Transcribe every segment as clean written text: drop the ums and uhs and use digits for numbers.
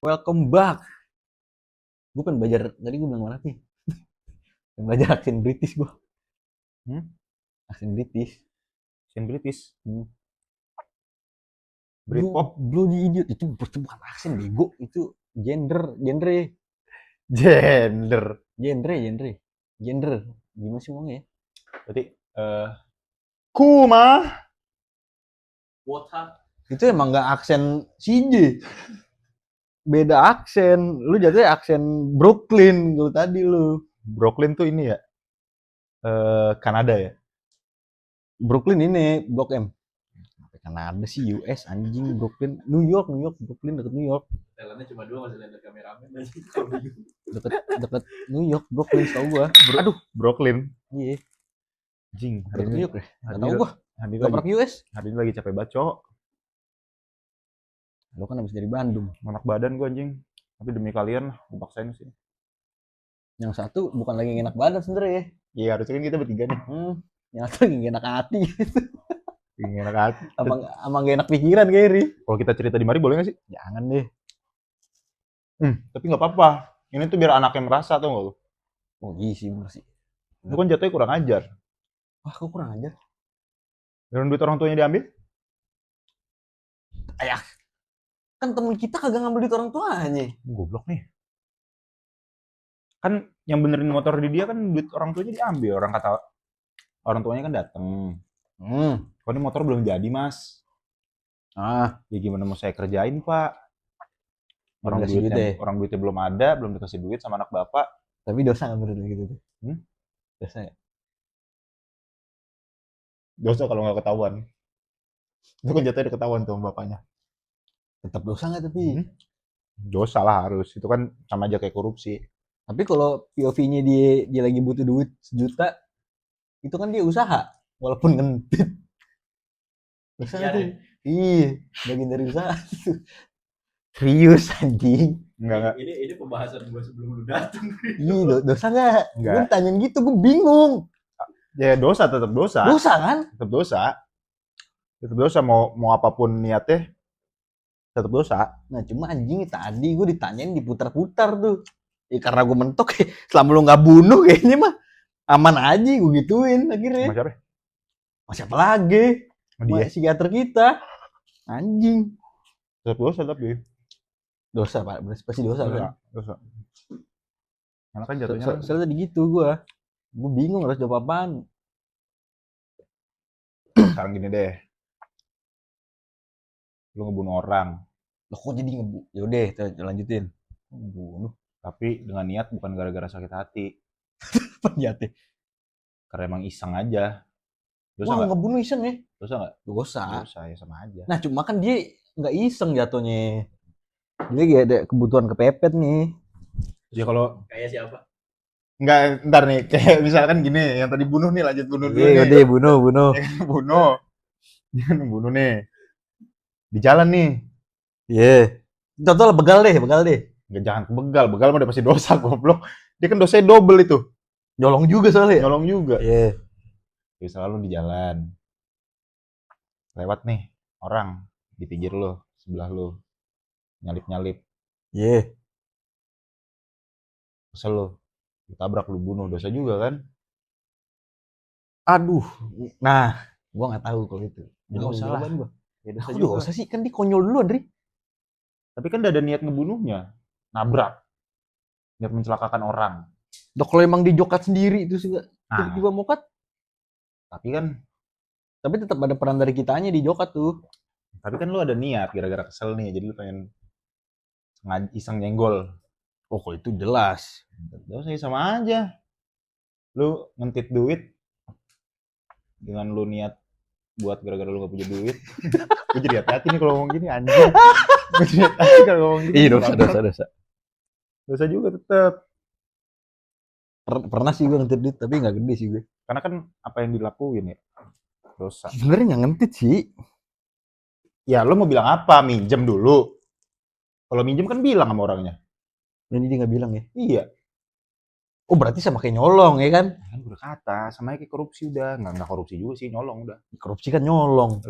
Welcome back. Gue pengen belajar, tadi gue bilang mana nih? Pengen belajar aksen British gue. Aksen British. Aksen British. Britpop. Bloody idiot. Itu bukan aksen bego. Itu genre. Gimana sih ngomongnya ya? Berarti Kuma. What up? Itu emang gak aksen CJ. Beda aksen. Lu jatuhnya aksen Brooklyn lu tadi lu. Brooklyn tuh ini ya. Kanada ya. Brooklyn ini Blok M. Kanada sih, US anjing. Brooklyn, New York, Brooklyn deket New York. Thailandnya cuma 2 masih lihat kameramen. Deket New York, Brooklyn tau gua. Aduh, Brooklyn. Iya. Anjing, Deket New York ya. Gak tau gua. Gak pernah ke US. Hari ini lagi capek bacok. Lo kan habis dari Bandung. Enak badan gua anjing. Tapi demi kalian gua paksain sih. Yang satu bukan lagi enak badan sebenernya. Iya, harusnya kan kita bertiga nih. Yang satu lagi enak hati gitu. Enak hati. Emang gak enak pikiran Gary. Kalau kita cerita di mari boleh gak sih? Jangan deh. Tapi gak apa-apa. Ini tuh biar anaknya merasa, tau gak lu? Oh iya sih, bener sih. Lu kan jatuhnya kurang ajar. Wah, kok kurang ajar? Dan duit orang tuanya diambil? Ayah. Kan temen kita kagak ngambil duit orang tuanya. Goblok nih. Kan yang benerin motor di dia kan duit orang tuanya diambil. Orang kata orang tuanya kan dateng. Kok ini motor belum jadi, Mas? Ya gimana mau saya kerjain, Pak? Orang duitnya belum ada, belum dikasih duit sama anak bapak. Tapi dosa nggak menurut gitu tuh? Dosa ya? Dosa kalau nggak ketahuan. Itu kan jatuhnya ketahuan tuh sama bapaknya. Tetap dosa nggak tapi? Dosa lah harus. Itu kan sama aja kayak korupsi. Tapi kalau POV-nya dia lagi butuh duit 1 juta, itu kan dia usaha, walaupun ngentit. Usaha tuh. Iya, bagian dari usaha. Serius anjing. Enggak. Ini pembahasan gue sebelum lu datang. Iya, dosa nggak? Gue tanyain gitu, gue bingung. Ya dosa, tetap dosa. Dosa kan? Tetap dosa. Tetap dosa, mau apapun niatnya, tetap dosa. Nah cuma anjing tadi gue ditanyain diputar-putar tuh. Ya karena gue mentok ya, selama lu nggak bunuh kayaknya mah aman aja gue gituin akhirnya. Sama siapa? Mas siapa lagi? Dia psikiater kita. Anjing. Tetap dosa tapi. Dosa Pak, pasti dosa kan? Dosa. Karena kan jatuhnya soalnya tadi gitu gue bingung harus jawab apaan. Sekarang gini deh. Lu ngebunuh orang. Loh kok jadi ngebunuh? Yaudah, kita lanjutin. Ngebunuh. Tapi dengan niat bukan gara-gara sakit hati. Apa niatnya? Karena emang iseng aja. Dosa nggak? Ngebunuh iseng ya? Dosa nggak? Dosa ya sama aja. Nah cuma kan dia nggak iseng jatuhnya. Dia kayak ada kebutuhan kepepet nih. Ya kalau kayak siapa? Enggak, ntar nih, kayak misalkan gini, yang tadi bunuh nih, lanjut bunuh dulu nih. Iya, bunuh. Dia bunuh nih. Di jalan nih. Iya. Contoh lah begal deh. Enggak, jangan begal mah udah pasti dosa, goblok. Dia kan dosanya double itu. Nyolong juga soalnya. Iya. Bisa lalu di jalan. Lewat nih, orang di pinggir lo, sebelah lo. Nyalip. Iya. Kesel lo. Ditabrak, lu bunuh, dosa juga kan? Aduh. Nah, gua nggak tahu kalau itu. Dosa lah. Ya dosa juga. Dosa sih kan dia konyol dulu, Andri. Tapi kan udah ada niat ngebunuhnya. Nabrak. Niat mencelakakan orang. Dok kalau emang dijokat sendiri itu sih tiba-tiba mokat. Tapi tetap ada peran dari kitanya di jokat tuh. Tapi kan lu ada niat gara-gara kesel nih, jadi lu pengen iseng nyenggol. Oh, kalau itu jelas. Dosa sama aja. Lu ngentit duit dengan lu niat buat gara-gara lu gak punya duit. Gue jadi hati-hati nih kalau ngomong gini, anjing. Gue jadi hati-hati kalau ngomong gini. Iya, dosa. Dosa juga tetap. Pernah sih gue ngentit duit, tapi gak gede sih gue. Karena kan apa yang dilakuin ya, dosa. Sebenarnya gak ngentit sih. Ya, lu mau bilang apa? Minjem dulu. Kalau minjem kan bilang sama orangnya. Dan dia gak bilang ya? Iya. Oh berarti sama kayak nyolong ya kan? Kan udah kata, sama kayak korupsi udah. Nggak korupsi juga sih, nyolong udah. Korupsi kan nyolong.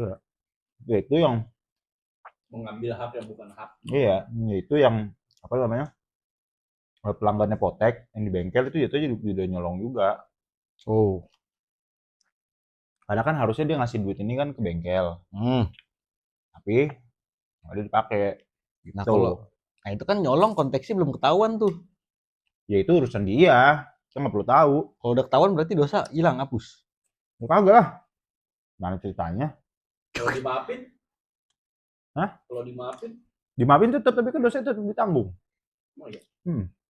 Ya itu yang mengambil hak yang bukan hak. Iya, itu yang apa namanya? Pelanggannya Potek yang di bengkel itu jatuhnya udah nyolong juga. Oh. Karena kan harusnya dia ngasih duit ini kan ke bengkel, Hmm. tapi nggak ada dipakai. Gitu. Nah itu kan nyolong konteksnya belum ketahuan tuh. Ya itu urusan dia, saya nggak perlu tahu. Kalau udah ketahuan berarti dosa hilang, hapus. Ya kagak lah. Mana ceritanya? Kalau dimaafin? Hah? Kalau dimaafin? Dimaafin tetap, tapi kan dosa tetap ditanggung. Oh iya.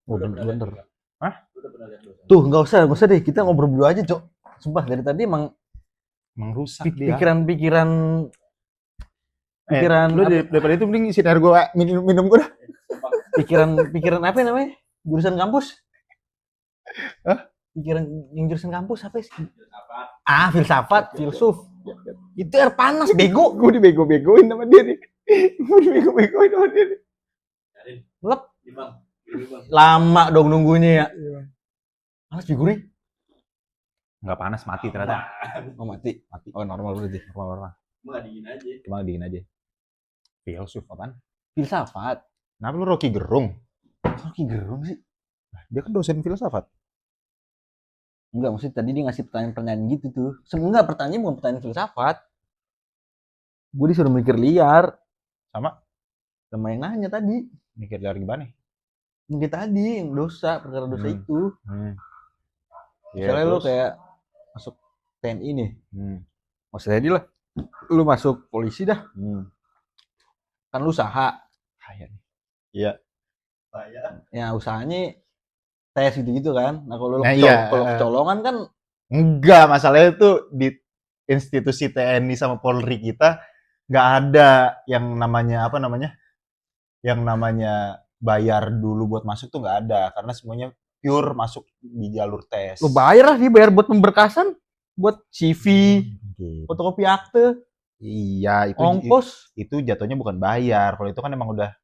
Oh Udah pernah lihat bener. dosa? Hah? Udah pernah lihat dosa? Tuh nggak usah deh, kita ngobrol berdua aja, Cok. Sumpah dari tadi emang Emang rusak dia. pikiran Lu daripada itu mending isi air gua minum gua dah. pikiran apa namanya? Jurusan kampus? Hah? Pikiran yang jurusan kampus apa sih? Filsafat. Filsafat, filsuf. Itu air panas, bego. Gua dibego-begoin sama dia nih. Gua dibego-begoin sama dia nih. Cariin. Lep. Bang. Lama dong nunggunya ya. Panas figurnya. Nggak panas, mati ternyata. Oh mati. Oh normal berarti. Normal. Cuma dingin aja. Filsuf apaan? Filsafat. Kenapa lu Rocky Gerung? Rocky Gerung sih. Dia kan dosen filsafat. Enggak, maksudnya tadi dia ngasih pertanyaan-pertanyaan gitu tuh. Enggak, pertanyaan bukan pertanyaan filsafat. Gue disuruh mikir liar. Sama Yang nanya tadi. mikir dari gimana? Mungkin tadi, yang dosa, perkara dosa itu. Misalnya lu kayak masuk TNI nih. Maksudnya dia lah. Lu masuk polisi dah. Kan lu usaha. Kayak iya. Ya usahanya tes gitu-gitu kan. Nah kalau Nah, iya. kalau kecolongan kan Enggak, masalahnya tuh di institusi TNI sama Polri kita nggak ada yang namanya apa namanya? Yang namanya bayar dulu buat masuk tuh nggak ada karena semuanya pure masuk di jalur tes. lu bayar lah, dia bayar buat pemberkasan, buat CV, Gitu. fotokopi akte, Iya, ongkos. itu jatuhnya bukan bayar. Kalau itu kan emang udah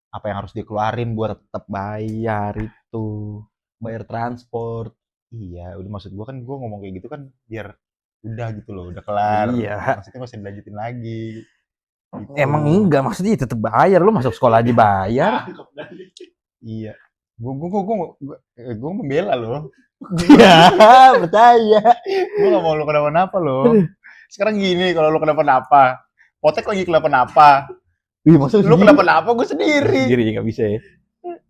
apa yang harus dikeluarin buat Tetap bayar itu. Bayar transport. iya, udah maksud gua kan gua ngomong kayak gitu kan biar udah gitu loh, udah kelar. Iya. Maksudnya nggak usah dilanjutin lagi. Gitu. Emang enggak, maksudnya tetap bayar. Lu masuk sekolah aja bayar. Iya. Gua membela loh. Iya, percaya. Gua nggak mau lu kenapa-napa loh. Sekarang gini, kalau lu kenapa-napa, Potek lagi kenapa-napa, Wih, maksud lu kenapa-napa gua sendiri. sendiri nggak bisa ya?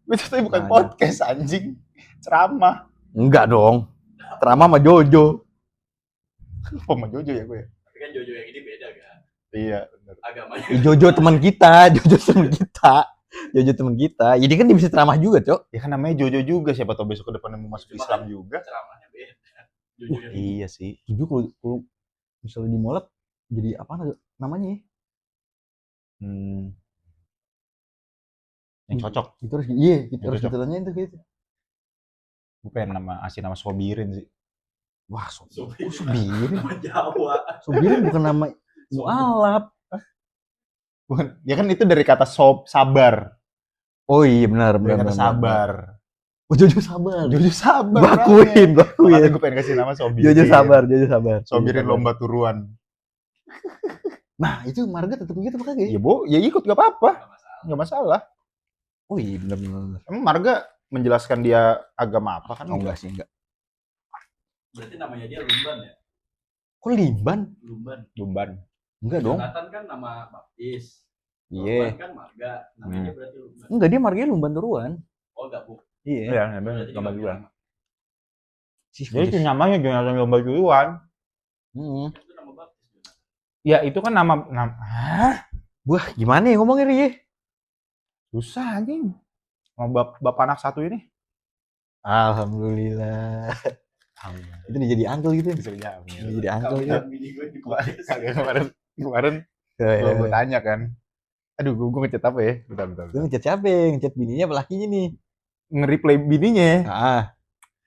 Itu bukan Ada. podcast anjing, ceramah. Enggak dong. Ceramah sama Jojo. Apa sama Jojo ya gue? Tapi kan Jojo yang ini beda kan? Iya, benar. Agamanya. Jojo teman kita, Jojo teman kita. Jojo teman kita. Jadi kan dia bisa ceramah juga, Cok. Ya kan namanya Jojo juga, siapa tahu besok ke depannya mau masuk Cuma Islam kan juga. Ceramahnya beda. Jojo yang ini. Iya sih. Jojo kalau misalnya di Molat jadi apa namanya ya? Yang cocok. Itu harus iya, itu Yang harus cocok. kita tanyain tuh gitu. Gue pengen nama Sobirin sih. Wah, Sobirin. Sobirin. Nama Jawa. Sobirin bukan nama mualaf. Bukan, ya kan itu dari kata sabar. Oh iya benar Dari kata sabar. Oh Jojo sabar. Jojo sabar. Bakuin. Makanya gue pengen kasih nama Sobirin. Jojo sabar. Sobirin lomba turuan. Nah, itu marga tetap gitu apa kagak? Ya bu, ya ikut gak apa-apa. Nggak masalah. Gak masalah. Oh iya benar. Emang marga menjelaskan dia agama apa kan? Oh enggak sih, enggak. Berarti namanya dia Lumban ya? Kok Liban? Lumban. Enggak dong. Jonathan kan nama baptis. Iya. Lumban kan marga. Namanya berarti Lumban. Enggak, dia marganya Lumban Turuan. Oh enggak, Bu. Iya. Iya, Berarti lomba juga turuan. nama. Jadi itu namanya Jonathan lomba turuan. Itu nama baptis Jonathan. Ya itu kan nama Hah? Wah, gimana ya ngomongnya Ri? Susah anjing. Mau bapak anak satu ini. Alhamdulillah. Itu nih jadi uncle gitu. Bisa jawab. Dia jadi uncle Kawin gitu. bini gue di podcast. Kemarin gue tanya kan. Aduh, gue ngechat apa ya? Bentar. Lu ngechat siapa? Ngechat bininya apa lakinya nih? Nge-replay bininya. Ah,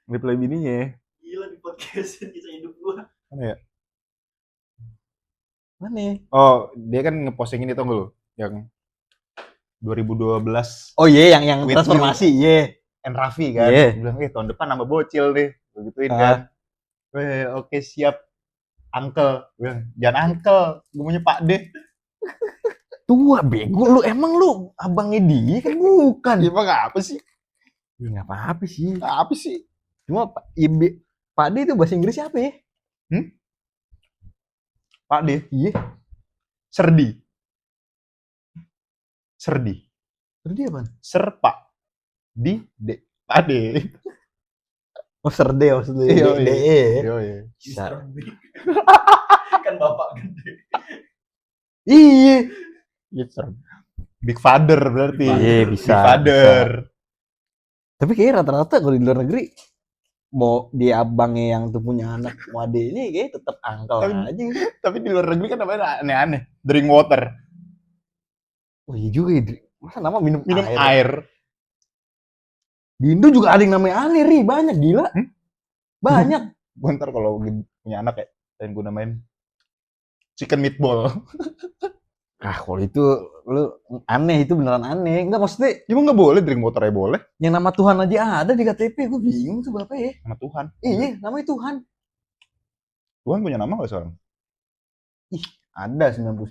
Nge-replay bininya. Gila di podcast kisah hidup gue. Mana ya? mana? Oh, dia kan ngeposting ini tau gak lu? Yang 2012 Oh iya, yang With transformasi, iya. Raffi kan. Iya. Dia bilang, tahun depan nambah bocil deh. Begituin Ah. kan. Oke, siap. Uncle. Gue bilang, jangan uncle. Gue maunya Pak D. Tua bego lu, emang lu abangnya dia kan bukan. Emang apa sih? Ya nggak apa-apa sih. Apa sih? Cuma Pak D itu bahasa Inggrisnya apa ya? Pak D. Iya. Serdi. Serdi. Terus dia apaan? Serpa. Di D. Pak D. Oh, Serde maksudnya. Iya, DE. Iya, iya. Bisa. Mr. Big. Kan bapak gede. Iya. Big Father berarti. Iya, bisa. Big Father. Tapi kayaknya rata-rata kalau di luar negeri mau dia abangnya yang tuh punya anak wade ini kayak tetap angkel aja. Tapi di luar negeri kan namanya aneh-aneh. Drink water. Oh iya juga ya. Masa nama minum Air. Di Indo juga ada yang namanya aneh, Ri. Banyak, gila. Banyak. Gue ntar kalau punya anak ya, pengen gue namain chicken meatball. Ah, kalau itu lu aneh, itu beneran aneh. Enggak, maksudnya Emang nggak boleh drink water ya boleh? yang nama Tuhan aja ada di KTP. Gue bingung tuh Bapak ya. Sama Tuhan. Iya, namanya Tuhan. Tuhan punya nama nggak sekarang? Ada 99.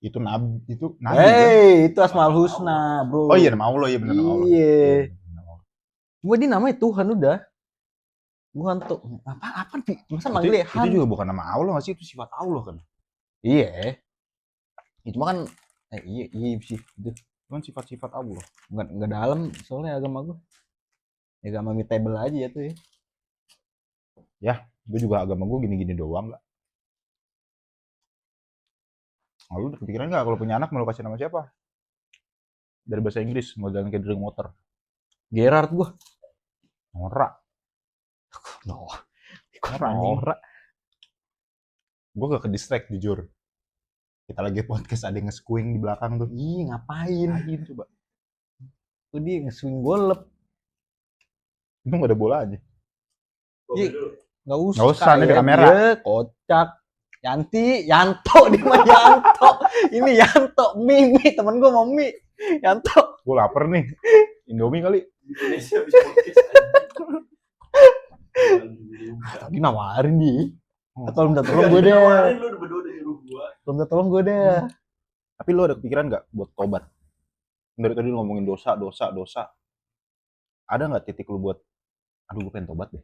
Itu nabi kan? Itu Asmaul Husna, bro. Oh iya nama Allah, iya benar nama Allah. Iya. Cuma dia namanya Tuhan udah. Bukan tuh. Apa Pi? Masa manggilnya Itu juga bukan nama Allah nggak sih? Itu sifat Allah kan? Iya. Itu mah kan iya sih. Itu Itu kan sifat-sifat Allah. enggak dalam soalnya agama gue. Agama mutable aja ya tuh ya. Gue juga agama gue gini-gini doang nggak. Nah, lu udah kepikiran nggak kalau punya anak mau lu kasih nama siapa? Dari bahasa Inggris, modelan kayak drink water. Gerard gue. Norak. Norak. Gue gak ke distract jujur. Kita lagi podcast ada yang nge-squing di belakang tuh. Ih, ngapain? Ngapain coba? Tuh dia nge-swing golep. Itu gak ada bola aja. Iya. Enggak usah. Nggak usah, ini di kamera. Dia kocak. Yanto di mana Yanto? Ini Yanto, Mimi, temen gue mau Mi. Yanto. Gue lapar nih. Indomie kali. Indonesia bisa podcast Tadi nawarin dia. Atau minta tolong gue deh. Nawarin lu berdua udah nyuruh gua. Minta tolong gue deh. Tapi lo ada kepikiran gak buat tobat? Dari tadi lu ngomongin dosa. Ada gak titik lu buat, aduh gue pengen tobat deh?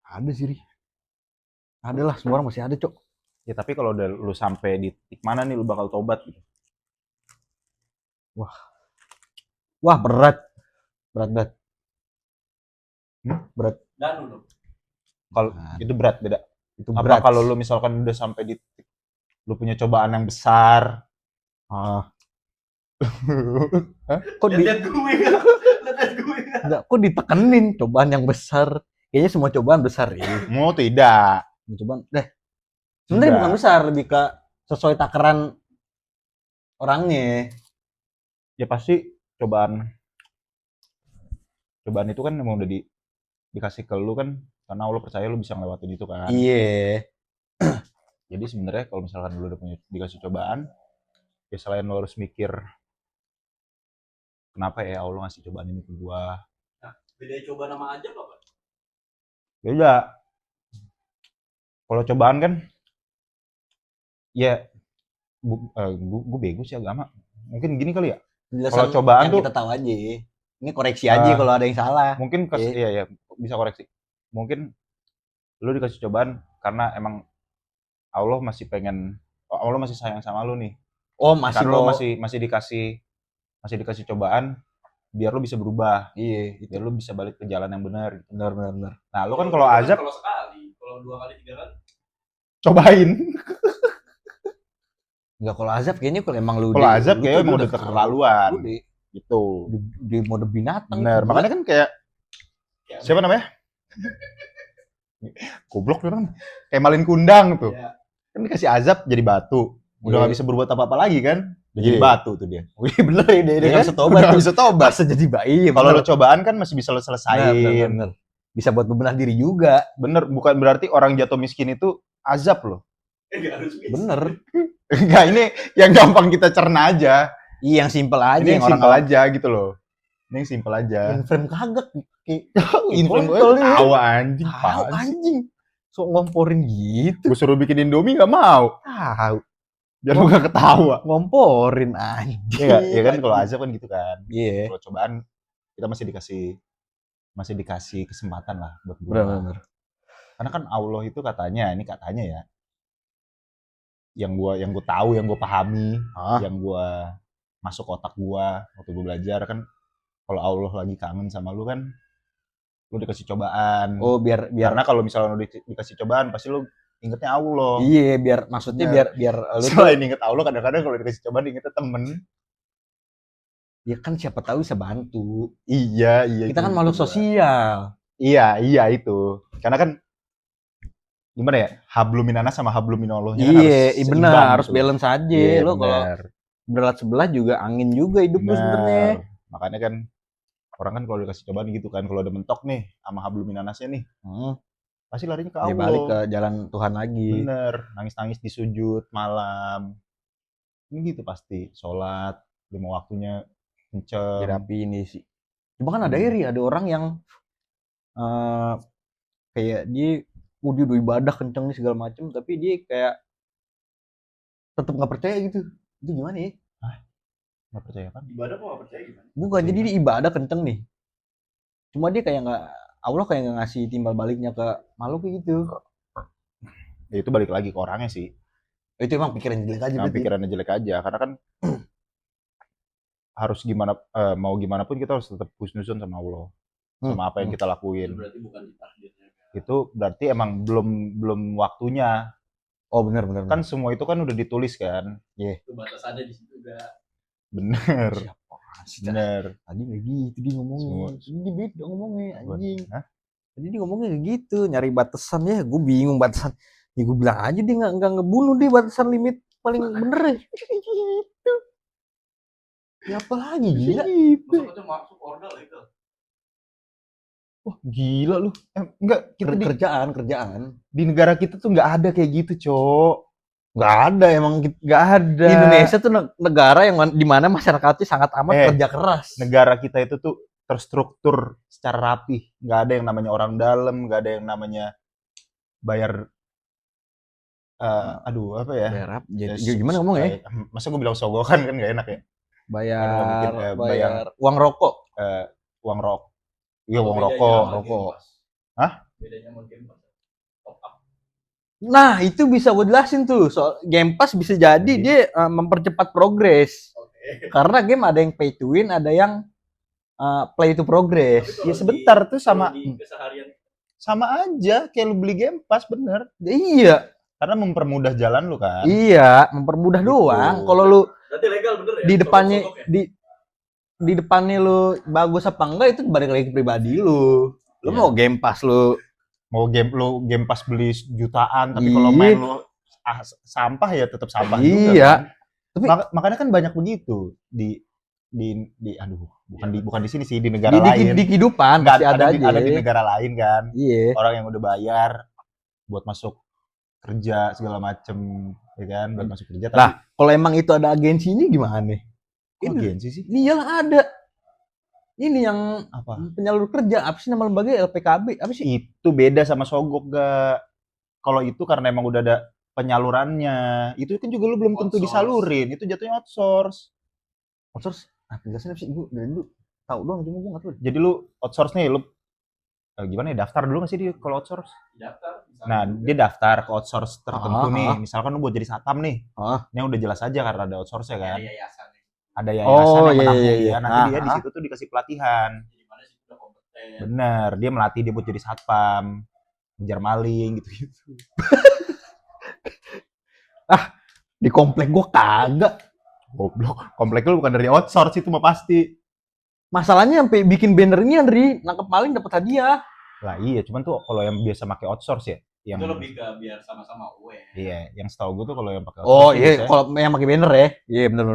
Ada sih, Ri. Ada lah, semua orang masih ada, Cok. Ya tapi kalau udah lu sampai di titik mana nih lu bakal tobat gitu? Wah, berat. Berat banget. Danu dong. Kalau itu berat beda. Itu Apa berat. kalau lu misalkan udah sampai di titik lu punya cobaan yang besar? Ah. Kok Lihat gue enggak? Lihat gue enggak? enggak, kok ditekenin cobaan yang besar? Kayaknya semua cobaan besar ya. Mau tidak? Cobaan sebenarnya Enggak. bukan besar, lebih ke sesuai takaran orangnya. Ya pasti cobaan itu kan emang udah dikasih ke lu kan karena Allah percaya lu bisa ngelewatin itu kan. Iya. Jadi sebenarnya kalau misalkan lu udah punya dikasih cobaan, ya selain lu harus mikir kenapa ya Allah ngasih cobaan ini ke gua. Beda coba nama aja apa? Beda. Kalau cobaan kan ya gue bego sih agama. Mungkin gini kali ya. Kalau cobaan yang tuh kita tahu aja. Ini koreksi aja kalau ada yang salah. mungkin iya bisa koreksi. Mungkin lu dikasih cobaan karena emang Allah masih sayang sama lu nih. Oh, masih Karena lu mau masih dikasih cobaan biar lu bisa berubah. iya, Biar lu bisa balik ke jalan yang benar. benar. Nah, lu kan kalau azab Kalau sekali, kalau 2 kali 3 kali. cobain. Enggak, kalau azab kayaknya kalau emang lu Kalau azab kayaknya tuh emang udah keterlaluan. Lu Gitu. di mode binatang. Bener, itu. makanya kan kayak Ya, siapa namanya? Goblok tuh kan. Kayak Malin Kundang tuh. ya. Kan dikasih azab jadi batu. Udah Iya. nggak bisa berbuat apa-apa lagi kan? Udah jadi Iya. batu tuh dia. Wih, bener ya, dia Iya nggak kan? bisa tobat. Udah nggak tuh. bisa tobat. Masa jadi bayi. Kalau lu cobaan kan masih bisa lu selesain. bener. Bisa buat bebenah diri juga. Bener, bukan berarti orang jatuh miskin itu azab loh. Enggak harus bisa. Bener. Enggak, ini yang gampang kita cerna aja. Iya, yang simpel aja. Ini yang orang simpel aja gitu loh. Ini yang simpel aja. Inframe kagak. Info gue kontol ini. tahu anjing. Tahu apaan sih? anjing. So ngomporin gitu. Gue suruh bikin Indomie gak mau. Tahu. Biar lu gak ketawa. Ngomporin anjing. Iya, ya kan kalau azab kan gitu kan. Iya. Kalau cobaan kita masih dikasih kesempatan lah buat berubah. Benar. Karena kan Allah itu katanya ya, yang gua tahu, yang gua pahami, yang gua masuk otak gua waktu gua belajar kan, kalau Allah lagi kangen sama lu kan, lu dikasih cobaan. Oh, biar Karena kalau misalnya lu dikasih cobaan pasti lu ingetnya Allah. Iya, maksudnya biar lu selain inget Allah, kadang-kadang kalau dikasih cobaan ingetnya temen. Ya kan siapa tahu bisa bantu. Iya. Kita kan makhluk sosial. Iya itu. Karena kan gimana ya? Hablum minanas sama hablum minallahnya kan Iya, harus benar, seimbang harus gitu. balance aja. Iya, Lo kalau berat sebelah juga angin juga hidup lu sebenarnya. Makanya kan orang kan kalau dikasih cobaan gitu kan, kalau udah mentok nih sama hablum minanasnya nih, pasti larinya ke Allah. Dia balik ke jalan Tuhan lagi. Bener, nangis-nangis di sujud malam. Ini gitu pasti, sholat 5 waktunya kenceng. Dirapi ini sih. Cuma kan ada ada orang yang kayak dia udah ibadah kenceng nih segala macem, tapi dia kayak tetap nggak percaya gitu. Itu gimana ya? Nggak percaya kan? Ibadah kok nggak percaya gimana? Bukan, jadi dia ibadah kenceng nih. Cuma dia kayak nggak, Allah kayak nggak ngasih timbal baliknya ke makhluk gitu. Ya itu balik lagi ke orangnya sih. Itu emang pikiran jelek aja. Pikirannya jelek aja, karena kan harus mau gimana pun kita harus tetap husnuzon sama Allah, sama apa yang kita lakuin. Itu berarti bukan takdirnya. Itu berarti emang belum waktunya. Oh benar. Kan semua itu kan udah ditulis kan. Iya. Itu batasannya di situ juga. Bener. Bener. Tadi nggak gitu dia ngomongnya. Ini beda ngomongnya anjing. Tadi dia ngomongnya kayak gitu, nyari batasan ya. Gue bingung batasan. Ya gue bilang aja dia nggak ngebunuh dia, batasan limit paling bener ya. Gitu. Ya apa lagi gila? Maksudnya masuk ordal itu. Wah gila lu. Enggak, kita kerjaan. Di negara kita tuh nggak ada kayak gitu, Cok. Nggak ada, emang nggak ada. Indonesia tuh negara yang dimana masyarakatnya sangat amat kerja keras. Negara kita itu tuh terstruktur secara rapih. Nggak ada yang namanya orang dalam, nggak ada yang namanya bayar. Apa ya? Bayar apa? Gimana ngomongnya? Masa gue bilang sogokan kan nggak enak ya? Bayar uang rokok. Uang rokok. Iya, uang rokok. Hah? Bedanya sama Game Pass. Top up. Nah, itu bisa gue jelasin tuh. Soal Game Pass bisa jadi dia mempercepat progres. Okay. Karena game ada yang pay to win, ada yang play to progress. Ya sebentar tuh sama keseharian. Sama aja kayak lu beli Game Pass, bener. Iya. Karena mempermudah jalan lu kan. Iya, mempermudah gitu doang. Kalau lu berarti legal bener ya? Di depannya di depannya lu bagus apa enggak itu balik lagi ke pribadi lu. Lu mau Game Pass lu Game Pass beli jutaan, tapi kalau main lu sampah ya tetap sampah juga. Iya. Kan? Tapi makanya kan banyak begitu bukan di sini sih, di negara lain. Di kehidupan pasti ada aja. Ada di negara lain kan. Iya. Orang yang udah bayar buat masuk kerja segala macem, ya kan, buat masuk kerja. Tapi kalau emang itu ada agensinya gimana? Ini agensi sih? Iyalah ada. Ini yang apa? Penyalur kerja, apa sih nama lembaga, LPKB, apa sih? Itu beda sama Sogok gak? Kalau itu karena emang udah ada penyalurannya. Itu kan juga lu belum tentu disalurin. Itu jatuhnya outsource. Outsource? Penjelasan apa sih? Gue dari dulu tahu doang, cuma gue nggak tahu. Jadi lu outsource nih, lu gimana ya, daftar dulu nggak sih dia kalau outsource? Daftar. Nah, dia daftar ke outsource tertentu nih. Misalkan lu buat jadi satpam nih. Ini udah jelas aja karena ada outsource ya kan. Ada yayasan yang menampung dia. Nanti dia di situ tuh dikasih pelatihan. Gimana sih udah kompeten. Bener, dia melatih dia buat jadi satpam, ngejar maling gitu-gitu. Di komplek gua kagak. Goblok. Komplek lu bukan dari outsource itu mah pasti. Masalahnya sampai bikin bannernya Andri, nangkep maling dapat hadiah. Lah iya, cuman tuh kalau yang biasa pakai outsource ya, yang itu lebih ke biar sama-sama aware. Iya, yang setahu gue tuh kalau yang pakai outsource. Oh iya, kalau yang pakai banner ya. Iya, benar.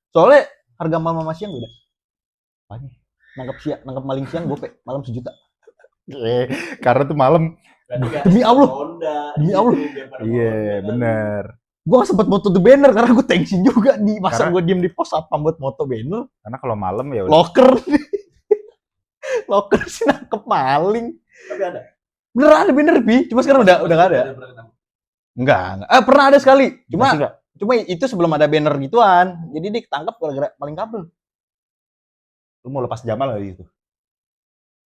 Soalnya harga malam siang beda. Apanya? Nangkep maling siang gope, malam 1 juta. Karena tuh malam. Demi Allah. Iya, bener. Gue gak sempet moto tuh banner karena gue tensin juga di masa gue diem di pos apa buat moto banner. Karena kalau malam ya loker sih nangkep maling. Tapi ada. Bener ada banner Bi, cuma sekarang udah gak ada. Enggak. Pernah ada sekali. Cuma Cuma itu sebelum ada banner gituan. Jadi dia ketangkep gara-gara paling kabel. Lu mau lepas Jamal lagi itu?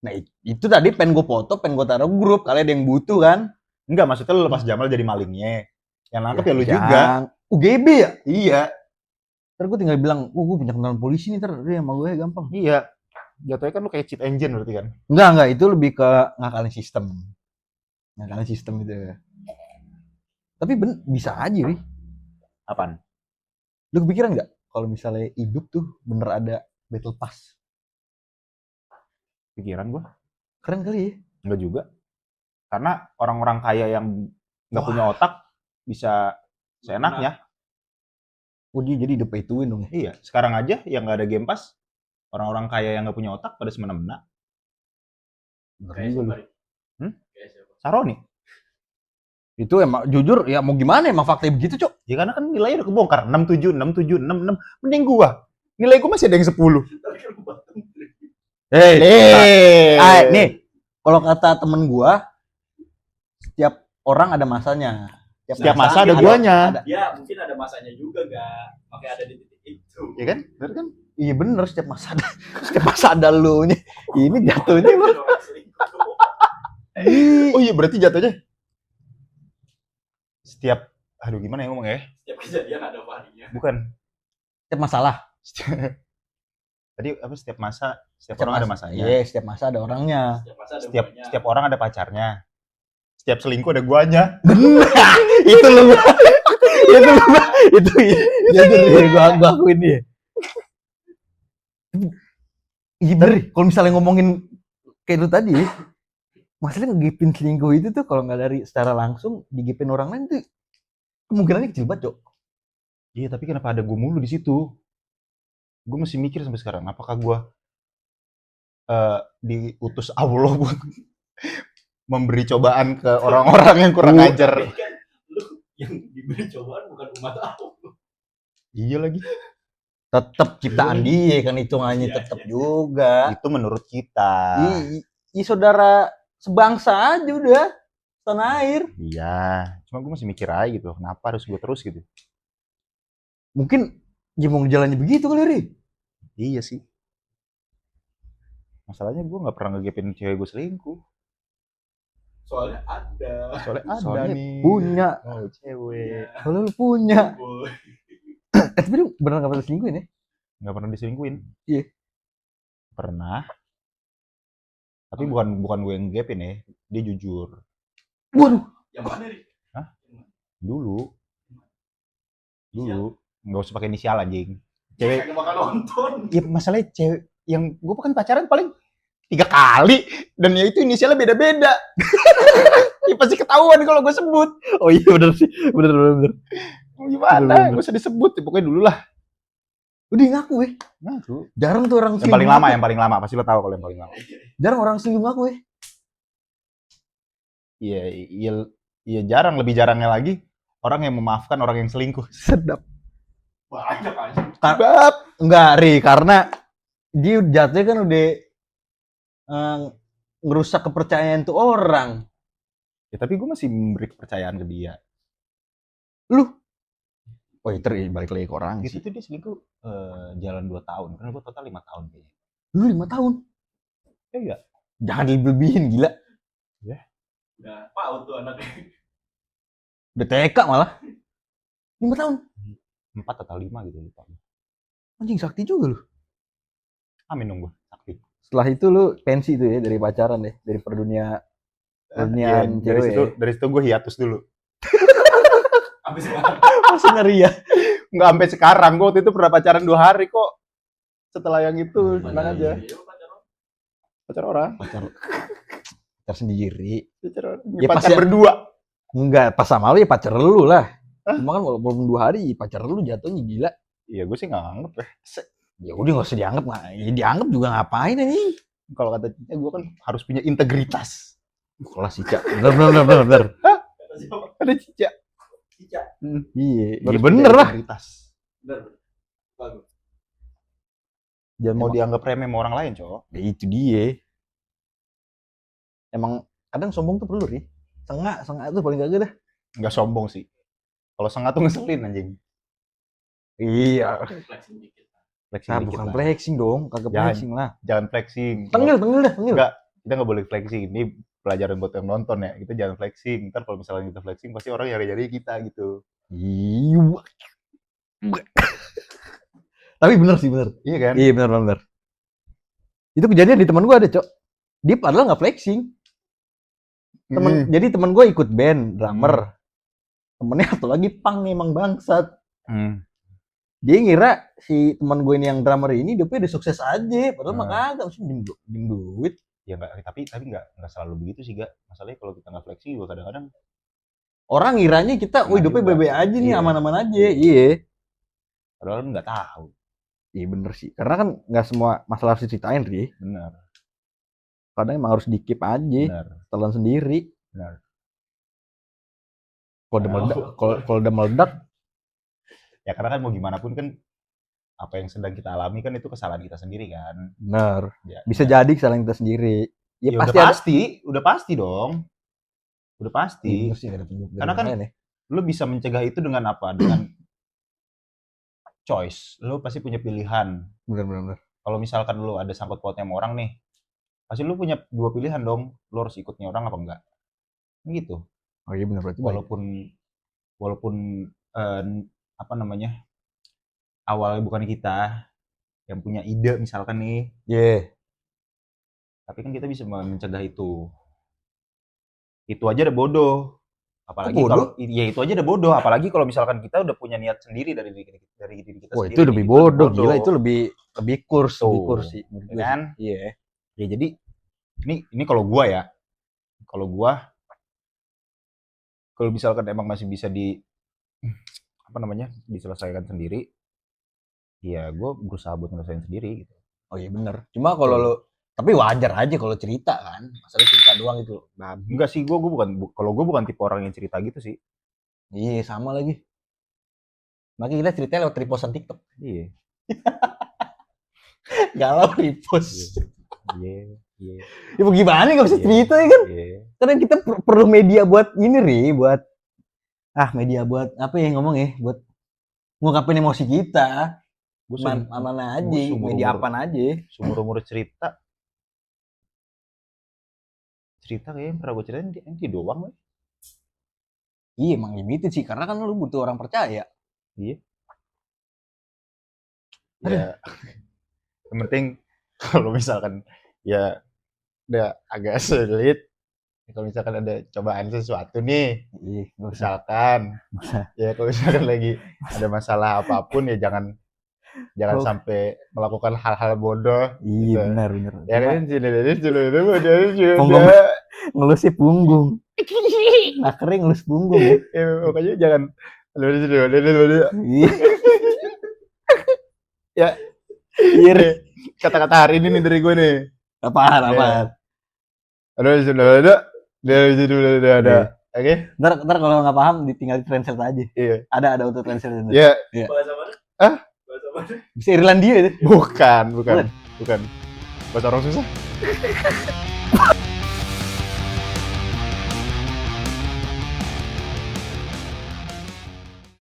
Nah itu tadi pengen gue foto, pengen gue taruh grup. Kalian ada yang butuh kan? Enggak, maksudnya lu lepas Jamal jadi malingnya. Yang nangkep ya lu juga. UGB ya? Iya. Ntar gue tinggal bilang, gue punya kenalan polisi nih, ntar dia sama gue gampang. Iya. Jatuhnya kan lu kayak cheat engine berarti kan? Enggak, itu lebih ke ngakalin sistem. Ngakalin sistem itu. Tapi bisa aja, Ri. Apaan? Lu kepikiran nggak kalau misalnya hidup tuh bener ada battle pass? Pikiran gua? Keren kali ya? Enggak juga. Karena orang-orang kaya yang nggak punya otak bisa seenaknya. Oh dia jadi the pay to win dong ya? Iya. Sekarang aja yang nggak ada Game Pass, orang-orang kaya yang nggak punya otak pada semena-mena. Bener Kayak juga siapa lu. nih? Hmm? Kayak siapa? Saroni. Itu emang jujur ya mau gimana emang faktanya begitu, Cok. Ya karena kan nilainya udah kebongkar. 67, 67, 66. Mending gua. Nilai gua masih ada yang 10. Tapi kan gua Batam. Nih, kalau kata temen gua, setiap orang ada masanya. Setiap masa ada guanya. Ya mungkin ada masanya juga nggak, makanya ada di titik itu. Iya kan? Bener kan? Iya bener, setiap masa ada, setiap masa ada lu nya. Ini jatuhnya lu. Oh iya berarti jatuhnya setiap, aduh gimana ya ngomong ya? Setiap kejadian ada varinya. Bukan. Setiap masalah. Tadi apa setiap masa, setiap orang ada masanya. Iya, setiap masa ada orangnya. Setiap masa ada Setiap guanya. setiap orang ada pacarnya. Setiap selingkuh ada guanya. Itu lu. Itu gua akuin dia. Iya bener, kalau misalnya ngomongin kayak itu tadi, masalahnya ngegipin selingkuh itu tuh kalau nggak dari secara langsung digipin orang lain tuh kemungkinannya kecil banget, Cok. Iya, tapi kenapa ada gue mulu di situ? Gue masih mikir sampai sekarang, apakah gue diutus Allah buat memberi cobaan ke orang-orang yang kurang ajar? Tapi kan lu yang diberi cobaan bukan umat Allah. Iya lagi. Tetap ciptaan dia kan hitungannya Iya, tetap iya. juga. Itu menurut kita. Iya saudara sebangsa aja udah tanah air. Iya, cuma gue masih mikir aja gitu, kenapa harus gue terus gitu? Mungkin dia mau jalannya begitu kali, Ri. Iya sih. Masalahnya gue nggak pernah ngegepin cewek gue selingkuh. Soalnya ada. Soalnya ada Soalnya nih. punya. Oh cewek. Kalau lu punya. Boy. Tapi lu beneran gak pernah selingkuhin ya? Nggak pernah diselingkuhin. Iya. Pernah. Tapi bukan gue yang ngegepin ya. Dia jujur. Waduh. Yang mana nih? Hah? Dulu. Nggak usah pakai inisial anjing. Cewek. Kagak bakal nonton. Ya masalahnya cewek yang gue kan pacaran paling 3 kali dan ya itu inisialnya beda-beda. Ya pasti ketahuan kalau gue sebut. Oh iya bener sih. Bener. Gimana? Gak usah disebut ya, pokoknya dulu lah. Udah ngaku ya. Ngaku. Jarang tuh orang Yang paling lama pasti lo tahu kalau yang paling lama. Jarang orang selingkuh ngaku ya. Iya jarang, lebih jarangnya lagi orang yang memaafkan orang yang selingkuh. Sedap. Banyak aja. Bab. Enggak, Ri, karena dia jatuhnya kan udah ngerusak kepercayaan tuh orang. Ya tapi gue masih memberi kepercayaan ke dia. Lu? Oh itu balik lagi ke orang Itu sih. tuh dia selingkuh jalan 2 tahun. Karena gue total 5 tahun kayaknya. Lu 5 tahun? Iya. Jangan dilebihin, gila. Udah PAUD tuh anaknya. Udah TK malah. 5 tahun? 4 atau 5 gitu lupa. Anjing sakti juga lu. Amin dong gue, sakti. Setelah itu lu pensi tuh ya dari pacaran deh, dari perduniaan cewek. Dari situ gue hiatus dulu. Habis sekarang. Masih ngeri ya. Nggak sampai sekarang, gue waktu itu pernah pacaran 2 hari kok. Setelah yang itu, tenang aja. Pacar orang. Pacar sendiri. Pacar orang. Ya, Pacar pas ya- berdua. Enggak, pas sama lu ya pacar lu lah. Cuma kan walaupun 2 hari pacar lu jatuhnya gila. Iya, gue sih nggak anggap ya. Ya udah nggak usah dianggap, ya dianggap juga ngapain ini? Kalau kata Cica, gue kan harus punya integritas. Kelas sih Cak. Bener. Ada Cica. Cicak. Iya, Harus bener punya lah. Integritas. Bener. Bagus. Jangan mau Emang- dianggap remeh sama orang lain, cowok. Ya itu dia. Emang kadang sombong tuh perlu nih. Sengak tuh paling kagak dah. Nggak sombong sih. Kalau sengah tuh ngeselin anjing. Iya. Flexing dikit. Flexing Nah, dikit bukan lah. flexing dong, kagak Jangan. flexing lah. Jangan flexing. Tenggel dah, tenggel. Enggak, kita nggak boleh flexing. Ini pelajaran buat yang nonton ya. Kita jangan flexing. Ntar kalau misalnya kita flexing, pasti orang nyari-nyari kita gitu. Iya. Tapi bener sih, bener. Iya kan? Iya, bener. Itu kejadian di teman gua ada, Cok. Dia padahal nggak flexing. Jadi teman gua ikut band, drummer. Temennya satu lagi pang nih, emang bangsat. Dia ngira si teman gue ini yang drummer ini hidupnya udah sukses aja, padahal mah kagak, mesti diem duit. Ya nggak, tapi nggak selalu begitu sih, gak. Masalahnya kalau kita nggak flexing juga kadang-kadang Orang ngiranya kita, oh hidupnya juga. bebe aja nih, Iya. aman-aman aja. Iya. padahal nggak tahu. Iya bener sih, karena kan nggak semua masalah harus diceritain, Ri. Benar. Kadang emang harus di-keep aja, Benar. telan sendiri. Benar. Kalau udah meledak, Ya karena kan mau gimana pun kan apa yang sedang kita alami kan itu kesalahan kita sendiri kan. bener. Ya, Bisa jadi kesalahan kita sendiri. Ya, ya pasti udah ada. pasti, udah pasti dong. Udah pasti. Iya, bener sih, nggak ada penyebab Karena kan lain ya. lu bisa mencegah itu dengan apa? Dengan choice. Lu pasti punya pilihan. Bener. Kalau misalkan lu ada sangkut pautnya sama orang nih, pasti lu punya dua pilihan dong. Lu harus ikutnya orang apa enggak? Gitu. Oh iya bener, berarti baik. Walaupun apa namanya, awalnya bukan kita yang punya ide misalkan nih, Iya. tapi kan kita bisa mencegah itu aja udah bodoh. Apalagi bodoh? kalau ya itu aja udah bodoh, apalagi kalau misalkan kita udah punya niat sendiri dari diri kita Wah, sendiri. itu lebih bodoh, gila, itu lebih kurs Tuh. sih. menurut Ya gue kan? sih. Iya. Ya jadi ini kalau gua ya, kalau misalkan emang masih bisa diselesaikan sendiri, ya gue berusaha buat nyelesain sendiri gitu. Oh iya bener. Cuma kalau lu, tapi wajar aja kalau cerita kan. Masalah cerita doang itu. Enggak sih, gue bukan tipe orang yang cerita gitu sih. Iya, sama lagi. Makanya kita ceritanya lewat repostan TikTok. Iya. Galau repost. Iya. Ya mau gimana, nggak bisa Iya. cerita ya kan? Iya. Karena kita perlu media buat ini, Ri. Media buat apa ya ngomong ya? Buat ngungkapin emosi kita. Mana aja, media apaan aja. Sumur cerita kayaknya pernah gue ceritain dia doang lah. Iya, emang limited sih. Karena kan lu butuh orang percaya. Iya. Ya, yang penting kalau misalkan ya udah agak sulit, kalau misalkan ada cobaan sesuatu nih, Iya, nggak usah. misalkan ya kalau misalkan lagi ada masalah apapun ya jangan Oh. sampai melakukan hal-hal bodoh. Iya, gitu. benar. Ya kan Punggung. Ngelusnya punggung. Nah, kering ngelus punggung ya. ya, pokoknya jangan Iya. ya Iya, Ri. kata-kata hari ini nih dari gue nih. Apaan? Ada. Oke. Ntar kalau nggak paham tinggal translate aja. Iya. Ada auto translate. Ya, Bahasa mana? Hah? Bahasa mana? Bisa Irlandia itu. bukan. Bahasa orang susah.